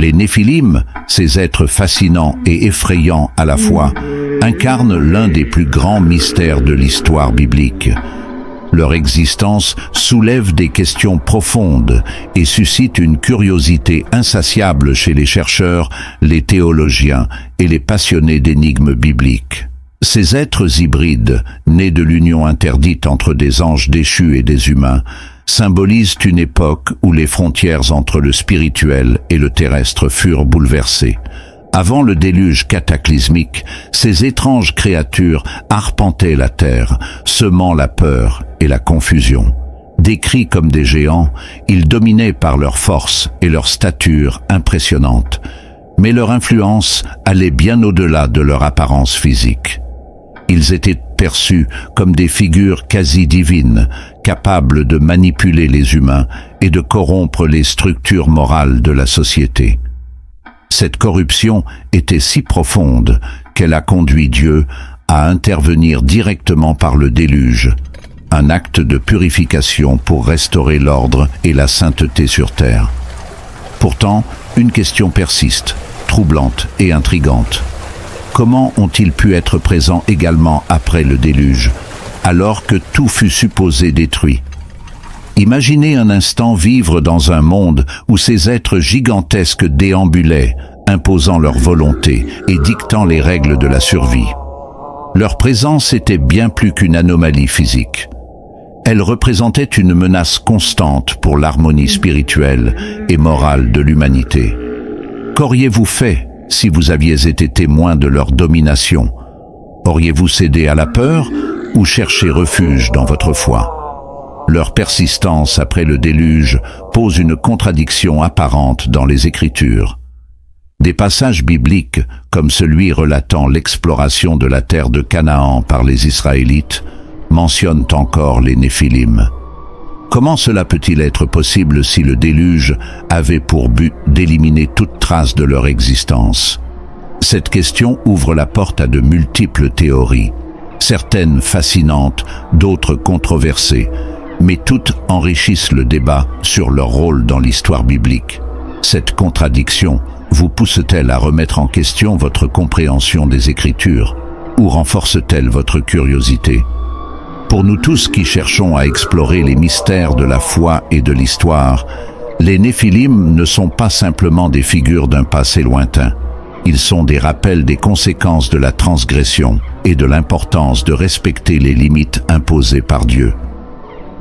Les Néphilim, ces êtres fascinants et effrayants à la fois, incarnent l'un des plus grands mystères de l'histoire biblique. Leur existence soulève des questions profondes et suscite une curiosité insatiable chez les chercheurs, les théologiens et les passionnés d'énigmes bibliques. Ces êtres hybrides, nés de l'union interdite entre des anges déchus et des humains, symbolisent une époque où les frontières entre le spirituel et le terrestre furent bouleversées. Avant le déluge cataclysmique, ces étranges créatures arpentaient la terre, semant la peur et la confusion. Décrits comme des géants, ils dominaient par leur force et leur stature impressionnante. Mais leur influence allait bien au-delà de leur apparence physique. Ils étaient perçus comme des figures quasi divines, capables de manipuler les humains et de corrompre les structures morales de la société. Cette corruption était si profonde qu'elle a conduit Dieu à intervenir directement par le déluge, un acte de purification pour restaurer l'ordre et la sainteté sur terre. Pourtant, une question persiste, troublante et intrigante. Comment ont-ils pu être présents également après le déluge, alors que tout fut supposé détruit? Imaginez un instant vivre dans un monde où ces êtres gigantesques déambulaient, imposant leur volonté et dictant les règles de la survie. Leur présence était bien plus qu'une anomalie physique. Elle représentait une menace constante pour l'harmonie spirituelle et morale de l'humanité. Qu'auriez-vous fait si vous aviez été témoin de leur domination? Auriez-vous cédé à la peur ou cherché refuge dans votre foi? Leur persistance après le déluge pose une contradiction apparente dans les Écritures. Des passages bibliques, comme celui relatant l'exploration de la terre de Canaan par les Israélites, mentionnent encore les Néphilim. Comment cela peut-il être possible si le déluge avait pour but d'éliminer toute trace de leur existence? Cette question ouvre la porte à de multiples théories, certaines fascinantes, d'autres controversées, mais toutes enrichissent le débat sur leur rôle dans l'histoire biblique. Cette contradiction vous pousse-t-elle à remettre en question votre compréhension des Écritures ou renforce-t-elle votre curiosité? Pour nous tous qui cherchons à explorer les mystères de la foi et de l'histoire, les Néphilim ne sont pas simplement des figures d'un passé lointain. Ils sont des rappels des conséquences de la transgression et de l'importance de respecter les limites imposées par Dieu.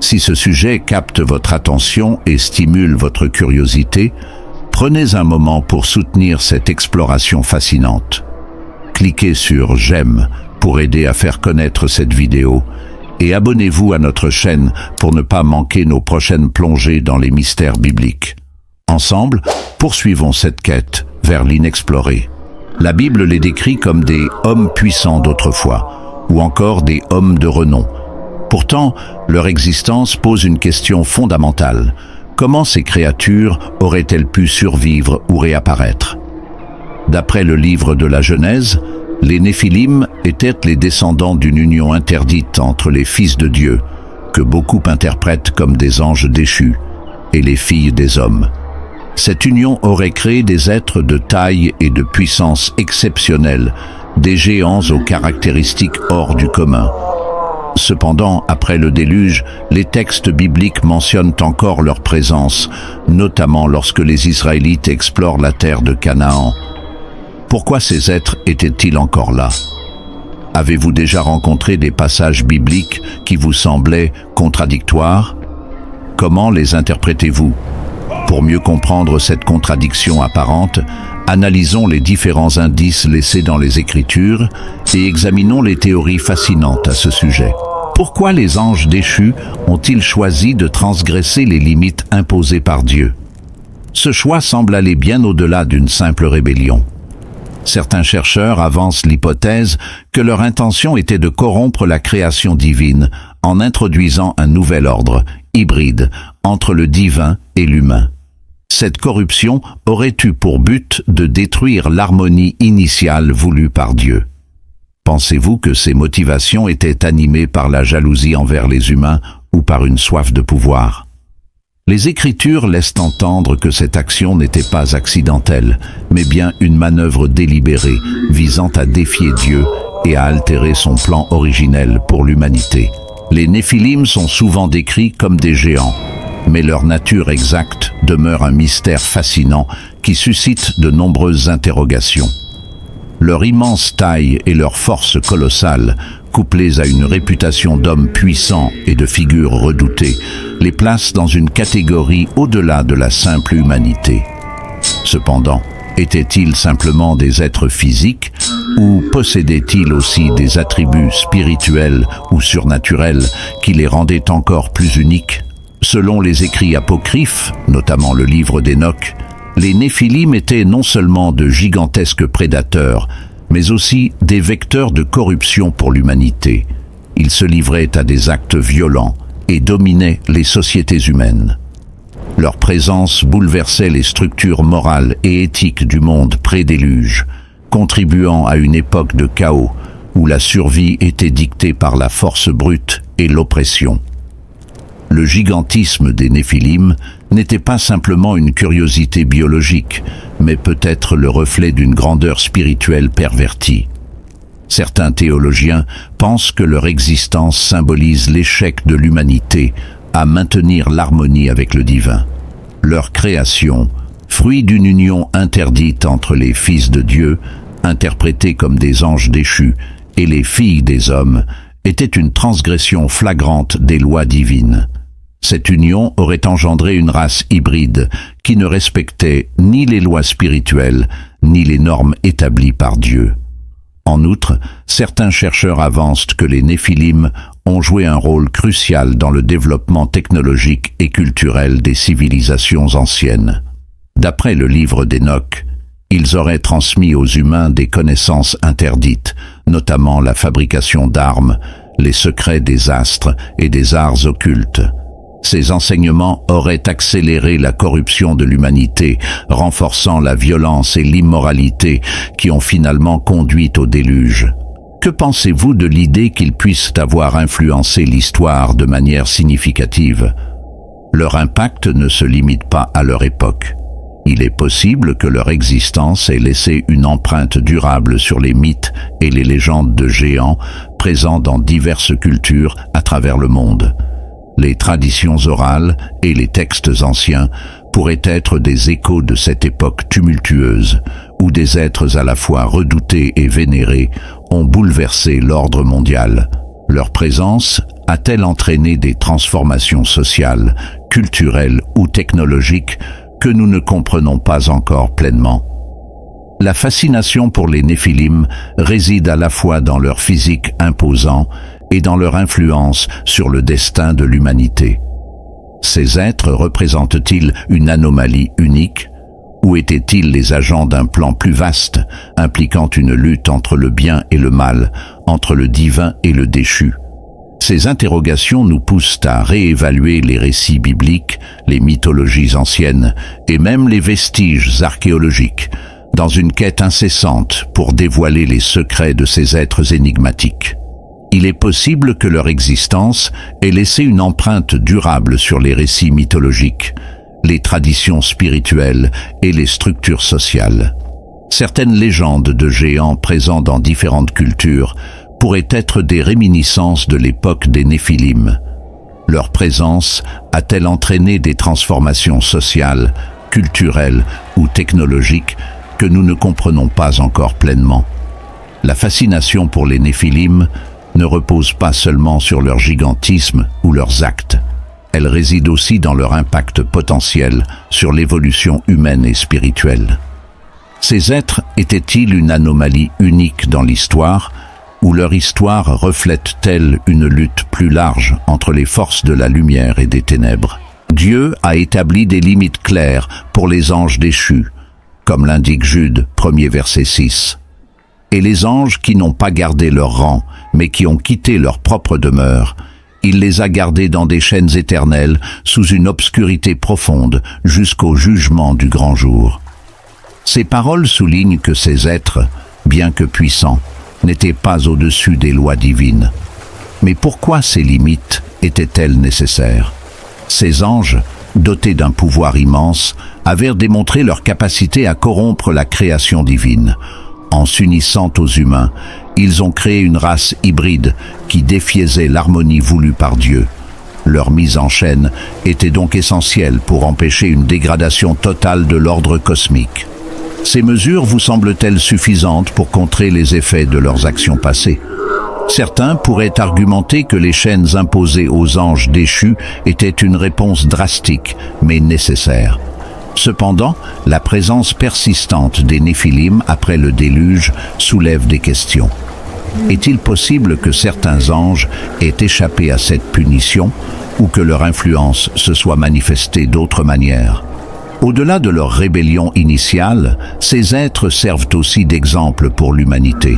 Si ce sujet capte votre attention et stimule votre curiosité, prenez un moment pour soutenir cette exploration fascinante. Cliquez sur « J'aime » pour aider à faire connaître cette vidéo et abonnez-vous à notre chaîne pour ne pas manquer nos prochaines plongées dans les mystères bibliques. Ensemble, poursuivons cette quête vers l'inexploré. La Bible les décrit comme des hommes puissants d'autrefois, ou encore des hommes de renom. Pourtant, leur existence pose une question fondamentale. Comment ces créatures auraient-elles pu survivre ou réapparaître? D'après le livre de la Genèse, les Néphilim étaient les descendants d'une union interdite entre les fils de Dieu, que beaucoup interprètent comme des anges déchus, et les filles des hommes. Cette union aurait créé des êtres de taille et de puissance exceptionnelles, des géants aux caractéristiques hors du commun. Cependant, après le déluge, les textes bibliques mentionnent encore leur présence, notamment lorsque les Israélites explorent la terre de Canaan. Pourquoi ces êtres étaient-ils encore là? Avez-vous déjà rencontré des passages bibliques qui vous semblaient contradictoires? Comment les interprétez-vous? Pour mieux comprendre cette contradiction apparente, analysons les différents indices laissés dans les Écritures et examinons les théories fascinantes à ce sujet. Pourquoi les anges déchus ont-ils choisi de transgresser les limites imposées par Dieu? Ce choix semble aller bien au-delà d'une simple rébellion. Certains chercheurs avancent l'hypothèse que leur intention était de corrompre la création divine en introduisant un nouvel ordre, hybride, entre le divin et l'humain. Cette corruption aurait eu pour but de détruire l'harmonie initiale voulue par Dieu. Pensez-vous que ces motivations étaient animées par la jalousie envers les humains ou par une soif de pouvoir? Les Écritures laissent entendre que cette action n'était pas accidentelle, mais bien une manœuvre délibérée visant à défier Dieu et à altérer son plan originel pour l'humanité. Les Néphilim sont souvent décrits comme des géants, mais leur nature exacte demeure un mystère fascinant qui suscite de nombreuses interrogations. Leur immense taille et leur force colossale, couplées à une réputation d'hommes puissants et de figures redoutées, les placent dans une catégorie au-delà de la simple humanité. Cependant, étaient-ils simplement des êtres physiques ou possédaient-ils aussi des attributs spirituels ou surnaturels qui les rendaient encore plus uniques? Selon les écrits apocryphes, notamment le livre d'Enoch, les Néphilim étaient non seulement de gigantesques prédateurs, mais aussi des vecteurs de corruption pour l'humanité. Ils se livraient à des actes violents et dominaient les sociétés humaines. Leur présence bouleversait les structures morales et éthiques du monde pré-déluge, contribuant à une époque de chaos où la survie était dictée par la force brute et l'oppression. Le gigantisme des Néphilim n'était pas simplement une curiosité biologique, mais peut-être le reflet d'une grandeur spirituelle pervertie. Certains théologiens pensent que leur existence symbolise l'échec de l'humanité à maintenir l'harmonie avec le divin. Leur création, fruit d'une union interdite entre les fils de Dieu, interprétés comme des anges déchus, et les filles des hommes, était une transgression flagrante des lois divines. Cette union aurait engendré une race hybride qui ne respectait ni les lois spirituelles, ni les normes établies par Dieu. En outre, certains chercheurs avancent que les Néphilim ont joué un rôle crucial dans le développement technologique et culturel des civilisations anciennes. D'après le livre d'Enoch, ils auraient transmis aux humains des connaissances interdites, notamment la fabrication d'armes, les secrets des astres et des arts occultes. Ces enseignements auraient accéléré la corruption de l'humanité, renforçant la violence et l'immoralité qui ont finalement conduit au déluge. Que pensez-vous de l'idée qu'ils puissent avoir influencé l'histoire de manière significative? Leur impact ne se limite pas à leur époque. Il est possible que leur existence ait laissé une empreinte durable sur les mythes et les légendes de géants présents dans diverses cultures à travers le monde. Les traditions orales et les textes anciens pourraient être des échos de cette époque tumultueuse, où des êtres à la fois redoutés et vénérés ont bouleversé l'ordre mondial. Leur présence a-t-elle entraîné des transformations sociales, culturelles ou technologiques que nous ne comprenons pas encore pleinement? La fascination pour les Néphilim réside à la fois dans leur physique imposant et dans leur influence sur le destin de l'humanité. Ces êtres représentent-ils une anomalie unique, ou étaient-ils les agents d'un plan plus vaste, impliquant une lutte entre le bien et le mal, entre le divin et le déchu? Ces interrogations nous poussent à réévaluer les récits bibliques, les mythologies anciennes et même les vestiges archéologiques, dans une quête incessante pour dévoiler les secrets de ces êtres énigmatiques. Il est possible que leur existence ait laissé une empreinte durable sur les récits mythologiques, les traditions spirituelles et les structures sociales. Certaines légendes de géants présents dans différentes cultures pourraient être des réminiscences de l'époque des Néphilim. Leur présence a-t-elle entraîné des transformations sociales, culturelles ou technologiques que nous ne comprenons pas encore pleinement? La fascination pour les Néphilim ne repose pas seulement sur leur gigantisme ou leurs actes. Elle réside aussi dans leur impact potentiel sur l'évolution humaine et spirituelle. Ces êtres étaient-ils une anomalie unique dans l'histoire, ou leur histoire reflète-t-elle une lutte plus large entre les forces de la lumière et des ténèbres? Dieu a établi des limites claires pour les anges déchus, comme l'indique Jude, 1er verset 6. Et les anges qui n'ont pas gardé leur rang, mais qui ont quitté leur propre demeure, il les a gardés dans des chaînes éternelles, sous une obscurité profonde, jusqu'au jugement du grand jour. Ces paroles soulignent que ces êtres, bien que puissants, n'étaient pas au-dessus des lois divines. Mais pourquoi ces limites étaient-elles nécessaires? Ces anges, dotés d'un pouvoir immense, avaient démontré leur capacité à corrompre la création divine. En s'unissant aux humains, ils ont créé une race hybride qui défiaisait l'harmonie voulue par Dieu. Leur mise en chaîne était donc essentielle pour empêcher une dégradation totale de l'ordre cosmique. Ces mesures vous semblent-elles suffisantes pour contrer les effets de leurs actions passées? Certains pourraient argumenter que les chaînes imposées aux anges déchus étaient une réponse drastique, mais nécessaire. Cependant, la présence persistante des Néphilim après le déluge soulève des questions. Est-il possible que certains anges aient échappé à cette punition ou que leur influence se soit manifestée d'autres manières? Au-delà de leur rébellion initiale, ces êtres servent aussi d'exemple pour l'humanité.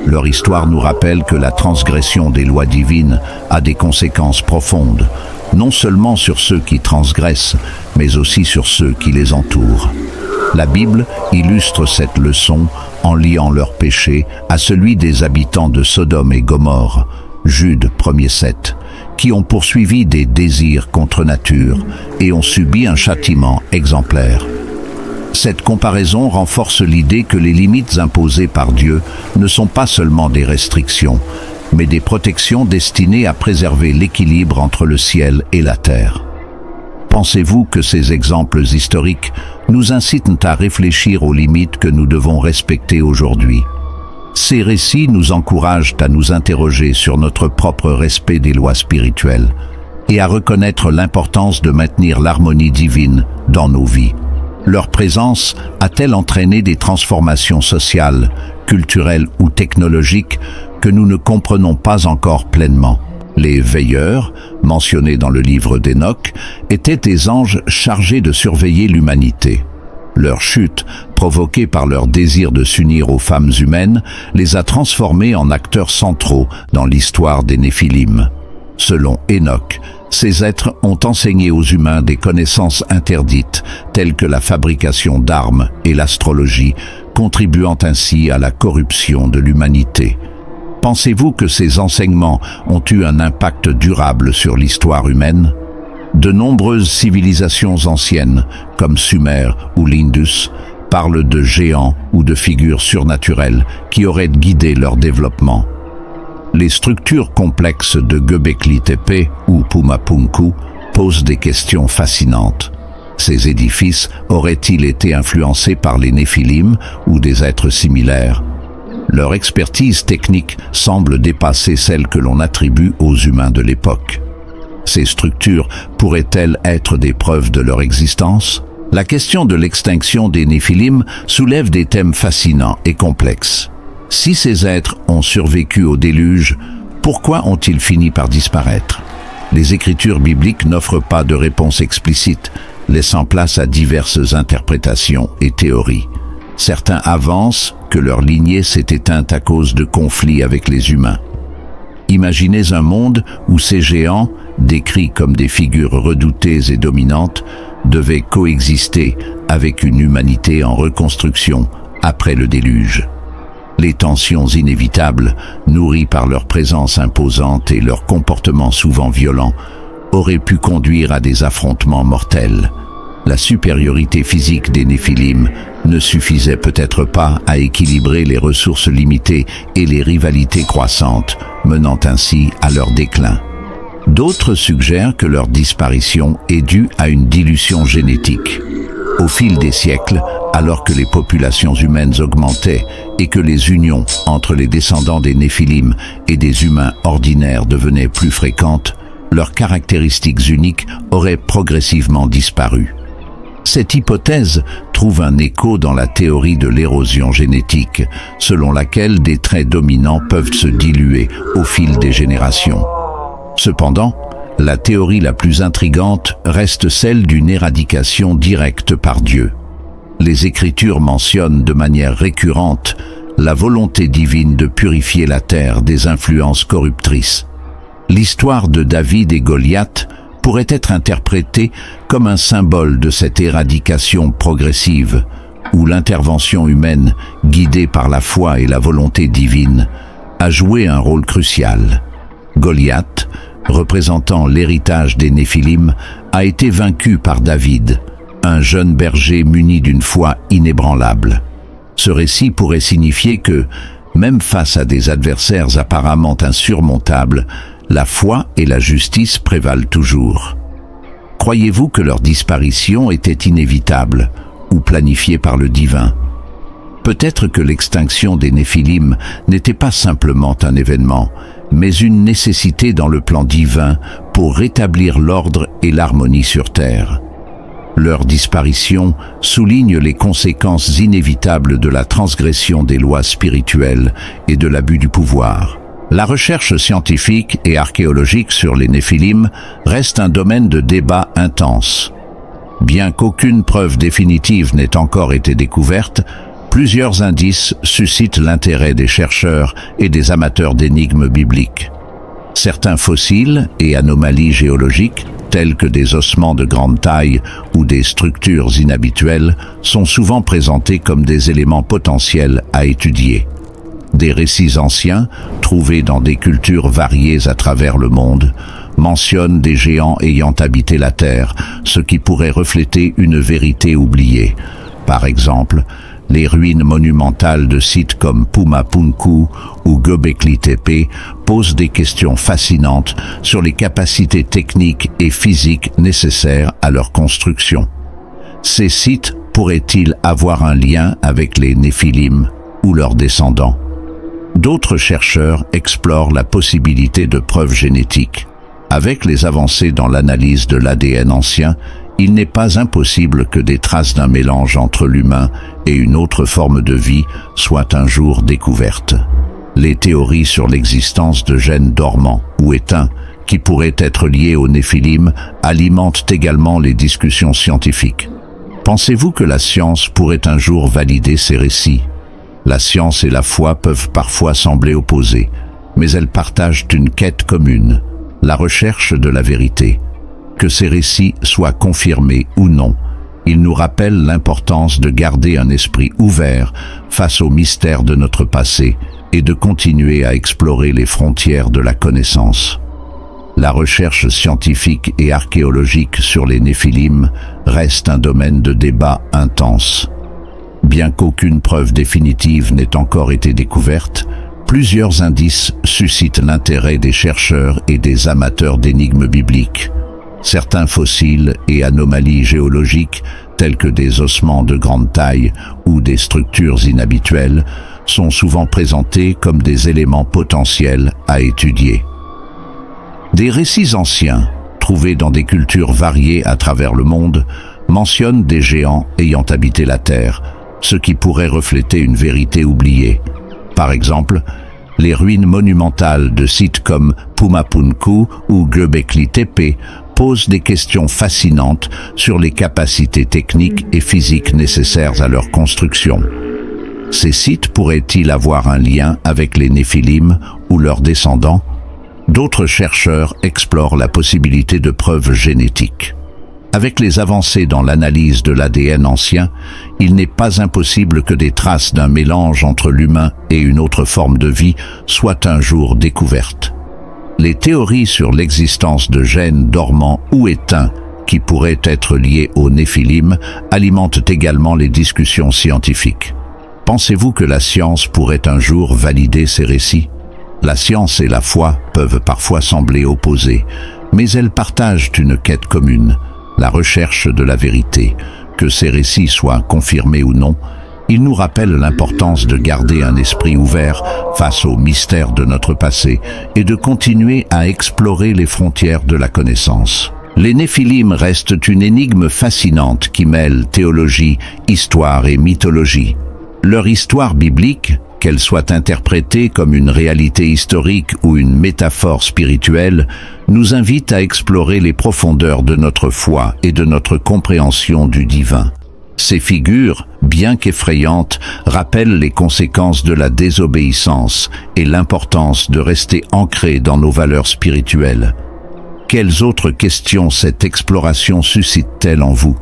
Leur histoire nous rappelle que la transgression des lois divines a des conséquences profondes, non seulement sur ceux qui transgressent, mais aussi sur ceux qui les entourent. La Bible illustre cette leçon en liant leur péché à celui des habitants de Sodome et Gomorrhe, Jude 1er-7, qui ont poursuivi des désirs contre nature et ont subi un châtiment exemplaire. Cette comparaison renforce l'idée que les limites imposées par Dieu ne sont pas seulement des restrictions, mais des protections destinées à préserver l'équilibre entre le ciel et la terre. Pensez-vous que ces exemples historiques nous incitent à réfléchir aux limites que nous devons respecter aujourd'hui? Ces récits nous encouragent à nous interroger sur notre propre respect des lois spirituelles et à reconnaître l'importance de maintenir l'harmonie divine dans nos vies. Leur présence a-t-elle entraîné des transformations sociales, culturelles ou technologiques que nous ne comprenons pas encore pleinement? Les veilleurs, mentionnés dans le livre d'Enoch, étaient des anges chargés de surveiller l'humanité. Leur chute, provoquée par leur désir de s'unir aux femmes humaines, les a transformés en acteurs centraux dans l'histoire des Néphilim. Selon Enoch, ces êtres ont enseigné aux humains des connaissances interdites, telles que la fabrication d'armes et l'astrologie, contribuant ainsi à la corruption de l'humanité. Pensez-vous que ces enseignements ont eu un impact durable sur l'histoire humaine? De nombreuses civilisations anciennes, comme Sumer ou l'Indus, parlent de géants ou de figures surnaturelles qui auraient guidé leur développement. Les structures complexes de Göbekli Tepe ou Pumapunku posent des questions fascinantes. Ces édifices auraient-ils été influencés par les Néphilim ou des êtres similaires? Leur expertise technique semble dépasser celle que l'on attribue aux humains de l'époque. Ces structures pourraient-elles être des preuves de leur existence? La question de l'extinction des Néphilim soulève des thèmes fascinants et complexes. Si ces êtres ont survécu au déluge, pourquoi ont-ils fini par disparaître? Les écritures bibliques n'offrent pas de réponse explicite, laissant place à diverses interprétations et théories. Certains avancent que leur lignée s'est éteinte à cause de conflits avec les humains. Imaginez un monde où ces géants, décrits comme des figures redoutées et dominantes, devaient coexister avec une humanité en reconstruction après le déluge. Les tensions inévitables, nourries par leur présence imposante et leur comportement souvent violent, auraient pu conduire à des affrontements mortels. La supériorité physique des Néphilim ne suffisait peut-être pas à équilibrer les ressources limitées et les rivalités croissantes, menant ainsi à leur déclin. D'autres suggèrent que leur disparition est due à une dilution génétique. Au fil des siècles, alors que les populations humaines augmentaient et que les unions entre les descendants des Néphilim et des humains ordinaires devenaient plus fréquentes, leurs caractéristiques uniques auraient progressivement disparu. Cette hypothèse trouve un écho dans la théorie de l'érosion génétique, selon laquelle des traits dominants peuvent se diluer au fil des générations. Cependant, la théorie la plus intrigante reste celle d'une éradication directe par Dieu. Les Écritures mentionnent de manière récurrente la volonté divine de purifier la terre des influences corruptrices. L'histoire de David et Goliath pourrait être interprétée comme un symbole de cette éradication progressive, où l'intervention humaine, guidée par la foi et la volonté divine, a joué un rôle crucial. Goliath, représentant l'héritage des Néphilim, a été vaincu par David, un jeune berger muni d'une foi inébranlable. Ce récit pourrait signifier que, même face à des adversaires apparemment insurmontables, la foi et la justice prévalent toujours. Croyez-vous que leur disparition était inévitable ou planifiée par le divin? Peut-être que l'extinction des Néphilim n'était pas simplement un événement, mais une nécessité dans le plan divin pour rétablir l'ordre et l'harmonie sur terre. Leur disparition souligne les conséquences inévitables de la transgression des lois spirituelles et de l'abus du pouvoir. La recherche scientifique et archéologique sur les Néphilim reste un domaine de débat intense. Bien qu'aucune preuve définitive n'ait encore été découverte, plusieurs indices suscitent l'intérêt des chercheurs et des amateurs d'énigmes bibliques. Certains fossiles et anomalies géologiques, tels que des ossements de grande taille ou des structures inhabituelles, sont souvent présentés comme des éléments potentiels à étudier. Des récits anciens, trouvés dans des cultures variées à travers le monde, mentionnent des géants ayant habité la Terre, ce qui pourrait refléter une vérité oubliée. Par exemple, les ruines monumentales de sites comme Pumapunku ou Göbekli Tepe posent des questions fascinantes sur les capacités techniques et physiques nécessaires à leur construction. Ces sites pourraient-ils avoir un lien avec les Néphilim ou leurs descendants? D'autres chercheurs explorent la possibilité de preuves génétiques. Avec les avancées dans l'analyse de l'ADN ancien, il n'est pas impossible que des traces d'un mélange entre l'humain et une autre forme de vie soient un jour découvertes. Les théories sur l'existence de gènes dormants ou éteints qui pourraient être liés aux Néphilim alimentent également les discussions scientifiques. Pensez-vous que la science pourrait un jour valider ces récits? La science et la foi peuvent parfois sembler opposées, mais elles partagent une quête commune, la recherche de la vérité. Que ces récits soient confirmés ou non, ils nous rappellent l'importance de garder un esprit ouvert face aux mystères de notre passé et de continuer à explorer les frontières de la connaissance. La recherche scientifique et archéologique sur les Néphilim reste un domaine de débat intense. Bien qu'aucune preuve définitive n'ait encore été découverte, plusieurs indices suscitent l'intérêt des chercheurs et des amateurs d'énigmes bibliques. Certains fossiles et anomalies géologiques, tels que des ossements de grande taille ou des structures inhabituelles, sont souvent présentés comme des éléments potentiels à étudier. Des récits anciens, trouvés dans des cultures variées à travers le monde, mentionnent des géants ayant habité la Terre, ce qui pourrait refléter une vérité oubliée. Par exemple, les ruines monumentales de sites comme Pumapunku ou Göbekli Tepe posent des questions fascinantes sur les capacités techniques et physiques nécessaires à leur construction. Ces sites pourraient-ils avoir un lien avec les Néphilim ou leurs descendants? D'autres chercheurs explorent la possibilité de preuves génétiques. Avec les avancées dans l'analyse de l'ADN ancien, il n'est pas impossible que des traces d'un mélange entre l'humain et une autre forme de vie soient un jour découvertes. Les théories sur l'existence de gènes dormants ou éteints qui pourraient être liés aux Néphilim alimentent également les discussions scientifiques. Pensez-vous que la science pourrait un jour valider ces récits? La science et la foi peuvent parfois sembler opposées, mais elles partagent une quête commune, la recherche de la vérité. Que ces récits soient confirmés ou non, ils nous rappellent l'importance de garder un esprit ouvert face aux mystères de notre passé et de continuer à explorer les frontières de la connaissance. Les Néphilim restent une énigme fascinante qui mêle théologie, histoire et mythologie. Leur histoire biblique, qu'elle soit interprétée comme une réalité historique ou une métaphore spirituelle, nous invite à explorer les profondeurs de notre foi et de notre compréhension du divin. Ces figures, bien qu'effrayantes, rappellent les conséquences de la désobéissance et l'importance de rester ancrés dans nos valeurs spirituelles. Quelles autres questions cette exploration suscite-t-elle en vous?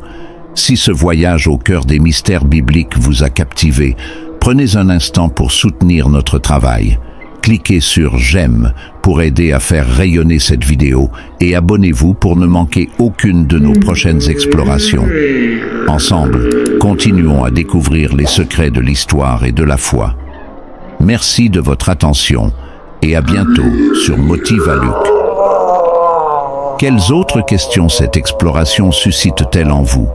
Si ce voyage au cœur des mystères bibliques vous a captivé, prenez un instant pour soutenir notre travail. Cliquez sur j'aime pour aider à faire rayonner cette vidéo et abonnez-vous pour ne manquer aucune de nos prochaines explorations. Ensemble, continuons à découvrir les secrets de l'histoire et de la foi. Merci de votre attention et à bientôt sur Motive à Luc. Quelles autres questions cette exploration suscite-t-elle en vous ?